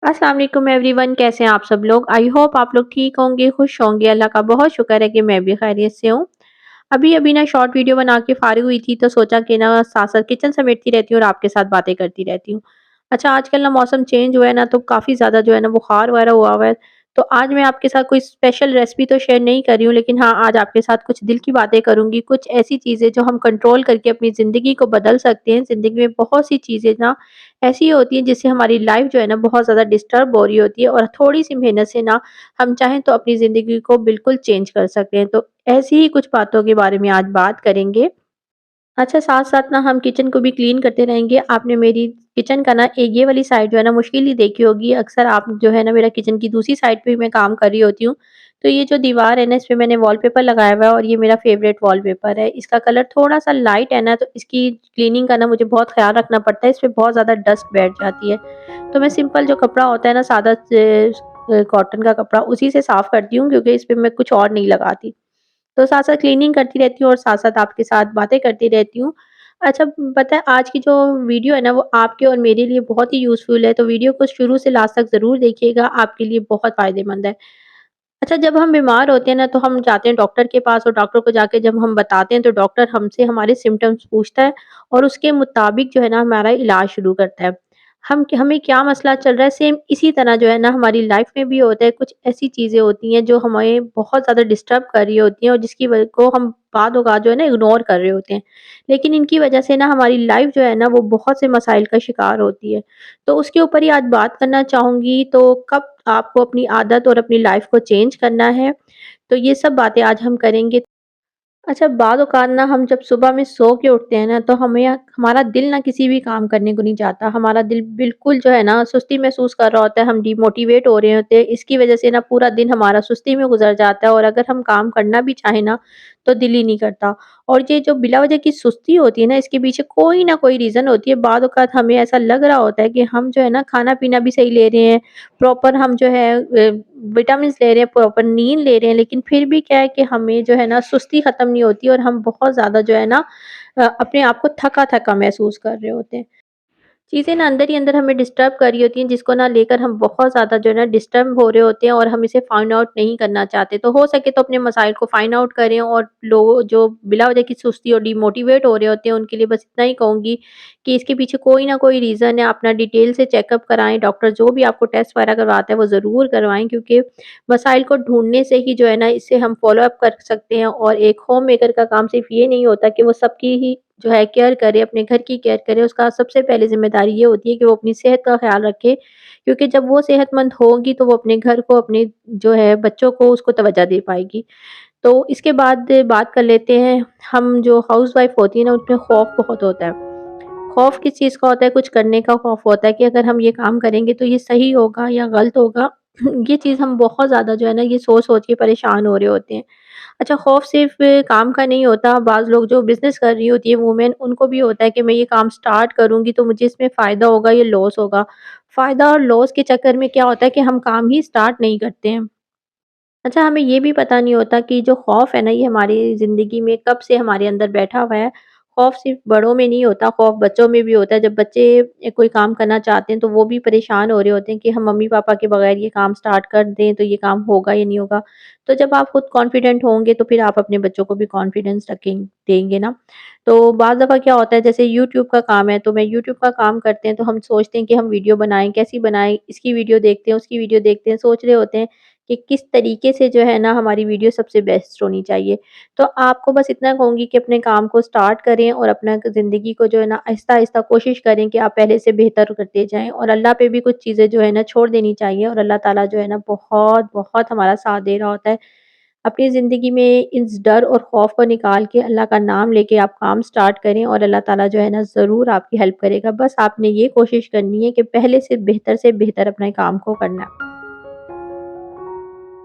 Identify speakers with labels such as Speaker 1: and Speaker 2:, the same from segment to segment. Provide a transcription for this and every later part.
Speaker 1: अस्सलाम वालेकुम एवरीवन, कैसे हैं आप सब लोग। आई होप आप लोग ठीक होंगे, खुश होंगे। अल्लाह का बहुत शुक्र है कि मैं भी खैरियत से हूँ। अभी अभी ना शॉर्ट वीडियो बना के फारिग हुई थी तो सोचा कि ना साथ साथ किचन समेटती रहती हूँ और आपके साथ बातें करती रहती हूँ। अच्छा, आजकल ना मौसम चेंज हुआ है ना, तो काफ़ी ज़्यादा जो है ना बुखार वगैरह हुआ है। तो आज मैं आपके साथ कोई स्पेशल रेसिपी तो शेयर नहीं कर रही हूँ, लेकिन हाँ, आज आपके साथ कुछ दिल की बातें करूँगी, कुछ ऐसी चीज़ें जो हम कंट्रोल करके अपनी ज़िंदगी को बदल सकते हैं। ज़िंदगी में बहुत सी चीज़ें ना ऐसी होती हैं जिससे हमारी लाइफ जो है ना बहुत ज़्यादा डिस्टर्ब हो रही होती है, और थोड़ी-सी मेहनत से ना हम चाहें तो अपनी ज़िंदगी को बिल्कुल चेंज कर सकते हैं। तो ऐसी ही कुछ बातों के बारे में आज बात करेंगे। अच्छा, साथ-साथ ना हम किचन को भी क्लीन करते रहेंगे। आपने मेरी किचन का ना एक ये वाली साइड जो है ना मुश्किल ही देखी होगी। अक्सर आप जो है ना मेरा किचन की दूसरी साइड पे मैं काम कर रही होती हूँ। तो ये जो दीवार है ना, इस पे मैंने वॉलपेपर लगाया हुआ है और ये मेरा फ़ेवरेट वॉलपेपर है। इसका कलर थोड़ा-सा लाइट है ना, तो इसकी क्लीनिंग का ना मुझे बहुत ख़्याल रखना पड़ता है। इस पे बहुत ज़्यादा डस्ट बैठ जाती है। तो मैं सिंपल जो कपड़ा होता है ना, सादा कॉटन का कपड़ा, उसी से साफ़ करती हूँ, क्योंकि इस पे मैं कुछ और नहीं लगाती। तो साथ-साथ क्लीनिंग करती रहती हूँ और साथ-साथ आपके साथ बातें करती रहती हूँ। अच्छा, पता है आज की जो वीडियो है ना, वो आपके और मेरे लिए बहुत ही यूज़फुल है, तो वीडियो को शुरू से लास्ट तक ज़रूर देखिएगा, आपके लिए बहुत फ़ायदेमंद है। अच्छा, जब हम बीमार होते हैं ना, तो हम जाते हैं डॉक्टर के पास, और डॉक्टर को जाके जब हम बताते हैं तो डॉक्टर हमसे हमारे सिम्पटम्स पूछता है और उसके मुताबिक जो है ना हमारा इलाज शुरू करता है। हमें क्या मसला चल रहा है, सेम इसी तरह जो है ना हमारी लाइफ में भी होता है। कुछ ऐसी चीज़ें होती हैं जो हमें बहुत ज़्यादा डिस्टर्ब कर रही होती हैं और जिसकी वजह को हम बाद औक़ात जो है ना इग्नोर कर रहे होते हैं। लेकिन इनकी वजह से ना हमारी लाइफ जो है ना वो बहुत से मसाइल का शिकार होती है। तो उसके ऊपर ही आज बात करना चाहूँगी। तो कब आपको अपनी आदत और अपनी लाइफ को चेंज करना है, तो ये सब बातें आज हम करेंगे। अच्छा, बाद औक़ात ना हम जब सुबह में सो के उठते हैं ना, तो हमारा दिल ना किसी भी काम करने को नहीं चाहता। हमारा दिल बिल्कुल जो है ना सुस्ती महसूस कर रहा होता है, हम डिमोटिवेट हो रहे होते हैं। इसकी वज़ह से ना पूरा दिन हमारा सुस्ती में गुज़र जाता है, और अगर हम काम करना भी चाहें ना, तो दिल ही नहीं करता। और ये जो बिला वजह की सुस्ती होती है ना, इसके पीछे कोई ना कोई रीज़न होती है। बाद औक़ात हमें ऐसा लग रहा होता है कि हम जो है ना खाना-पीना भी सही ले रहे हैं, प्रॉपर हम जो है विटामिन्स ले रहे हैं, प्रॉपर नींद ले रहे हैं, लेकिन फिर भी क्या है कि हमें जो है ना सुस्ती खत्म नहीं होती और हम बहुत ज़्यादा जो है ना अपने आप को थका-थका महसूस कर रहे होते हैं। चीज़ें ना अंदर ही अंदर हमें डिस्टर्ब कर रही होती हैं, जिसको ना लेकर हम बहुत ज़्यादा जो है ना डिस्टर्ब हो रहे होते हैं और हम इसे फाइंड आउट नहीं करना चाहते। तो हो सके तो अपने मसाइल को फाइंड आउट करें, और लोग जो बिला वजह की सुस्ती और डिमोटिवेट हो रहे होते हैं उनके लिए बस इतना ही कहूँगी कि इसके पीछे कोई ना कोई रीज़न है। अपना डिटेल से चेकअप कराएँ, डॉक्टर जो भी आपको टेस्ट वगैरह करवाता है वो ज़रूर करवाएँ, क्योंकि मसाइल को ढूँढने से ही जो है ना इससे हम फ़ॉलो अप कर सकते हैं। और एक होम मेकर का काम सिर्फ़ ये नहीं होता कि वो सबकी ही जो है केयर करे, अपने घर की केयर करे। उसका सबसे पहले ज़िम्मेदारी ये होती है कि वो अपनी सेहत का ख़्याल रखे, क्योंकि जब वो सेहतमंद होगी तो वो अपने घर को, अपने जो है बच्चों को, उसको तवज्जो दे पाएगी। तो इसके बाद बात कर लेते हैं, हम जो हाउसवाइफ़ होती है ना उसमें खौफ़ बहुत होता है। खौफ़ किस चीज़ का होता है? कुछ करने का खौफ़ होता है कि अगर हम ये काम करेंगे तो ये सही होगा या गलत होगा। ये चीज़ हम बहुत ज़्यादा जो है ना ये सोच-सोच के परेशान हो रहे होते हैं। अच्छा, खौफ़ सिर्फ़ काम का नहीं होता, बाज़ लोग जो बिज़नेस कर रही होती है वूमेन, उनको भी होता है कि मैं ये काम स्टार्ट करूँगी तो मुझे इसमें फ़ायदा होगा या लॉस होगा। फ़ायदा और लॉस के चक्कर में क्या होता है कि हम काम ही स्टार्ट नहीं करते हैं। अच्छा, हमें ये भी पता नहीं होता कि जो खौफ़ है ना, ये हमारी ज़िंदगी में कब से हमारे अंदर बैठा हुआ है। खौफ़ सिर्फ़ बड़ों में नहीं होता, खौफ़ बच्चों में भी होता है। जब बच्चे कोई काम करना चाहते हैं, तो वो भी परेशान हो रहे होते हैं कि हम मम्मी-पापा के बगैर ये काम स्टार्ट कर दें, तो ये काम होगा या नहीं होगा। तो जब आप खुद कॉन्फिडेंट होंगे, तो फिर आप अपने बच्चों को भी कॉन्फिडेंस देंगे ना। तो बाज़ दफ़ा क्या होता है, जैसे यूट्यूब का काम है, तो मैं यूट्यूब का काम करते हैं, तो हम सोचते हैं कि हम वीडियो बनाएँ, कैसी बनाएँ? इसकी वीडियो देखते हैं, उसकी वीडियो देखते हैं, सोच रहे होते हैं कि किस तरीके से जो है ना हमारी वीडियो सबसे बेस्ट होनी चाहिए। तो आपको बस इतना कहूँगी कि अपने काम को स्टार्ट करें और अपना ज़िंदगी को जो है ना आहिस्ता-आहिस्ता कोशिश करें कि आप पहले से बेहतर करते जाएँ, और अल्लाह पे भी कुछ चीज़ें जो है ना छोड़ देनी चाहिए, और अल्लाह ताला जो है ना बहुत-बहुत हमारा साथ दे रहा होता है। अपनी ज़िंदगी में इस डर और खौफ को निकाल के अल्लाह का नाम लेके आप काम स्टार्ट करें, और अल्लाह ताला जो है ना ज़रूर आपकी हेल्प करेगा। बस आपने ये कोशिश करनी है कि पहले से बेहतर अपने काम को करना है।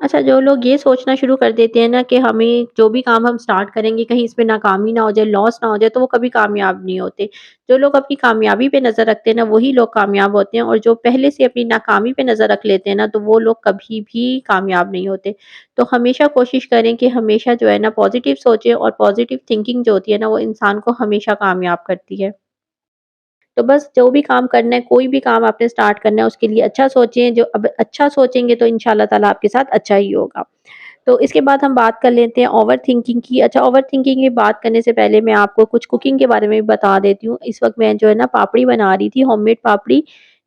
Speaker 1: अच्छा, जो लोग ये सोचना शुरू कर देते हैं ना कि हमें जो भी काम हम स्टार्ट करेंगे कहीं इसमें नाकामी ना हो जाए, लॉस ना हो जाए, तो वो कभी कामयाब नहीं होते। जो लोग अपनी कामयाबी पे नज़र रखते हैं ना, वही लोग कामयाब होते हैं, और जो पहले से अपनी नाकामी पे नज़र रख लेते हैं ना, तो वो लोग कभी भी कामयाब नहीं होते। तो हमेशा कोशिश करें कि हमेशा जो है ना पॉज़िटिव सोचें, और पॉज़िटिव थिंकिंग जो होती है ना, वो इंसान को हमेशा कामयाब करती है। تو بس جو بھی کام کرنا ہے، کوئی بھی کام آپ نے اسٹارٹ کرنا ہے اس کے لیے اچھا سوچیں، جو اب اچھا سوچیں گے تو انشاءاللہ تعالیٰ آپ کے ساتھ اچھا ہی ہوگا۔ تو اس کے بعد ہم بات کر لیتے ہیں اوور تھنکنگ کی۔ اچھا، اوور تھنکنگ کی بات کرنے سے پہلے میں آپ کو کچھ کوکنگ کے بارے میں بھی بتا دیتی ہوں۔ اس وقت میں جو ہے نا پاپڑی بنا رہی تھی، ہوم میڈ پاپڑی۔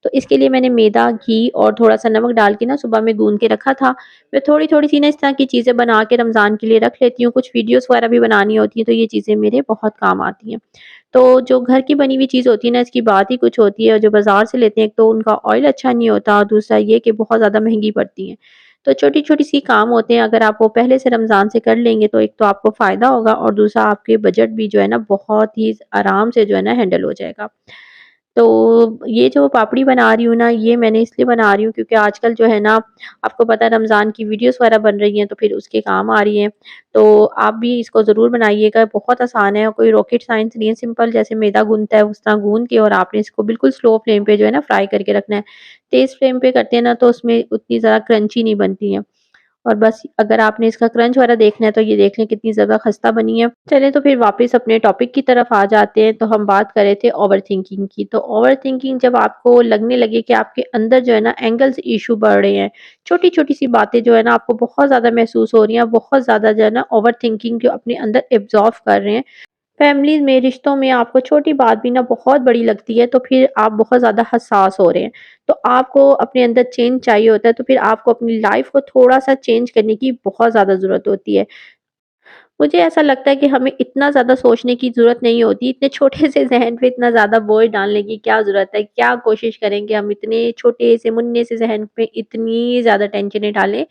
Speaker 1: تو اس کے لیے میں نے میدا، گھی اور تھوڑا سا نمک ڈال کے نا صبح میں گوندھ کے رکھا تھا۔ میں تھوڑی تھوڑی سی نا اس طرح کی چیزیں بنا کے رمضان کے لیے رکھ لیتی ہوں، کچھ ویڈیوز وغیرہ بھی بنانی ہوتی ہیں تو یہ چیزیں میرے بہت کام آتی ہیں۔ تو جو گھر کی بنی ہوئی چیز ہوتی ہے نا، اس کی بات ہی کچھ ہوتی ہے، اور جو بازار سے لیتے ہیں ایک تو ان کا آئل اچھا نہیں ہوتا، اور دوسرا یہ کہ بہت زیادہ مہنگی پڑتی ہیں۔ تو چھوٹی چھوٹی سی کام ہوتے ہیں، اگر آپ وہ پہلے سے رمضان سے کر لیں گے تو ایک تو آپ کو فائدہ ہوگا، اور دوسرا آپ کے بجٹ بھی جو ہے نا بہت ہی آرام سے جو ہے نا ہینڈل ہو جائے گا۔ تو یہ جو پاپڑی بنا رہی ہوں نا، یہ میں نے اس لیے بنا رہی ہوں کیونکہ آج کل جو ہے نا آپ کو پتہ ہے رمضان کی ویڈیوز وغیرہ بن رہی ہیں تو پھر اس کے کام آ رہی ہیں۔ تو آپ بھی اس کو ضرور بنائیے گا، بہت آسان ہے، کوئی راکٹ سائنس نہیں ہے، سمپل جیسے میدا گوندتا ہے اس طرح گوندھ کے، اور آپ نے اس کو بالکل سلو فلیم پہ جو ہے نا فرائی کر کے رکھنا ہے۔ تیز فلیم پہ کرتے ہیں نا تو اس میں اتنی زیادہ کرنچی نہیں بنتی ہیں۔ اور بس اگر آپ نے اس کا کرنچ وغیرہ دیکھنا ہے تو یہ دیکھ لیں کتنی زیادہ خستہ بنی ہے۔ چلیں تو پھر واپس اپنے ٹاپک کی طرف آ جاتے ہیں۔ تو ہم بات کر رہے تھے اوور تھنکنگ کی۔ تو اوور تھنکنگ جب آپ کو لگنے لگے کہ آپ کے اندر جو ہے نا اینگلز ایشو بڑھ رہے ہیں، چھوٹی چھوٹی سی باتیں جو ہے نا آپ کو بہت زیادہ محسوس ہو رہی ہیں، بہت زیادہ جو ہے نا اوور تھنکنگ جو اپنے اندر ایبزارو کر رہے ہیں، فیملیز میں، رشتوں میں آپ کو چھوٹی بات بھی نا بہت بڑی لگتی ہے، تو پھر آپ بہت زیادہ حساس ہو رہے ہیں۔ تو آپ کو اپنے اندر چینج چاہیے ہوتا ہے، تو پھر آپ کو اپنی لائف کو تھوڑا سا چینج کرنے کی بہت زیادہ ضرورت ہوتی ہے۔ مجھے ایسا لگتا ہے کہ ہمیں اتنا زیادہ سوچنے کی ضرورت نہیں ہوتی، اتنے چھوٹے سے ذہن پہ اتنا زیادہ بوجھ ڈالنے کی کیا ضرورت ہے، کیا کوشش کریں کہ ہم اتنے چھوٹے سے مننے سے ذہن پہ اتنی زیادہ ٹینشنیں ڈالیں۔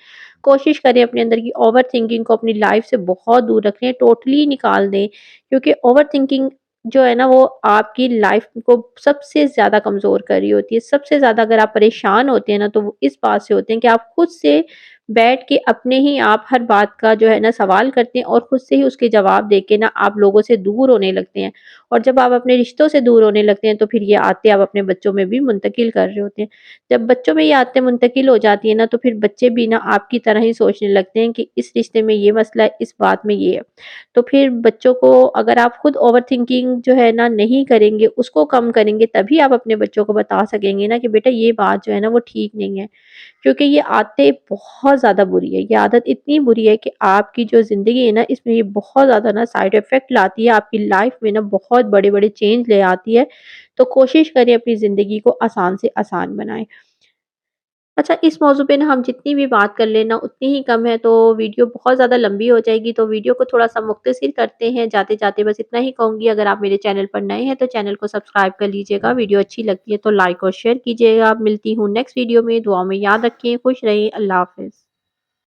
Speaker 1: کوشش کریں اپنے اندر کی اوور تھنکنگ کو اپنی لائف سے بہت دور رکھیں، ٹوٹلی نکال دیں، کیونکہ اوور تھنکنگ جو ہے نا وہ آپ کی لائف کو سب سے زیادہ کمزور کر رہی ہوتی ہے۔ سب سے زیادہ اگر آپ پریشان ہوتے ہیں نا تو وہ اس بات سے ہوتے ہیں کہ آپ خود سے بیٹھ کے اپنے ہی آپ ہر بات کا جو ہے نا سوال کرتے ہیں، اور خود سے ہی اس کے جواب دے کے نا آپ لوگوں سے دور ہونے لگتے ہیں، اور جب آپ اپنے رشتوں سے دور ہونے لگتے ہیں تو پھر یہ عادتیں آپ اپنے بچوں میں بھی منتقل کر رہے ہوتے ہیں۔ جب بچوں میں یہ عادتیں منتقل ہو جاتی ہیں نا تو پھر بچے بھی نا آپ کی طرح ہی سوچنے لگتے ہیں کہ اس رشتے میں یہ مسئلہ ہے، اس بات میں یہ ہے۔ تو پھر بچوں کو اگر آپ خود اوور تھنکنگ جو ہے نا نہیں کریں گے، اس کو کم کریں گے، تبھی آپ اپنے بچوں کو بتا سکیں گے نا کہ بیٹا یہ بات جو ہے نا وہ ٹھیک نہیں ہے، کیونکہ یہ عادتیں بہت زیادہ بری ہے۔ یہ عادت اتنی بری ہے کہ آپ کی جو زندگی ہے نا اس میں یہ بہت زیادہ نا سائڈ افیکٹ لاتی ہے، آپ کی لائف میں نا بہت بڑے بڑے چینج لے آتی ہے۔ تو کوشش کریں اپنی زندگی کو آسان سے آسان بنائیں۔ اچھا، اس موضوع پہ نا ہم جتنی بھی بات کر لینا اتنی ہی کم ہے، تو ویڈیو بہت زیادہ لمبی ہو جائے گی، تو ویڈیو کو تھوڑا سا مختصر کرتے ہیں۔ جاتے جاتے بس اتنا ہی کہوں گی، اگر آپ میرے چینل پر نئے ہیں تو چینل کو سبسکرائب کر لیجیے گا، ویڈیو اچھی لگتی ہے تو لائک اور شیئر کیجیے گا۔ ملتی ہوں نیکسٹ ویڈیو میں، دعاؤں میں یاد رکھیں، خوش رہیں، اللہ حافظ۔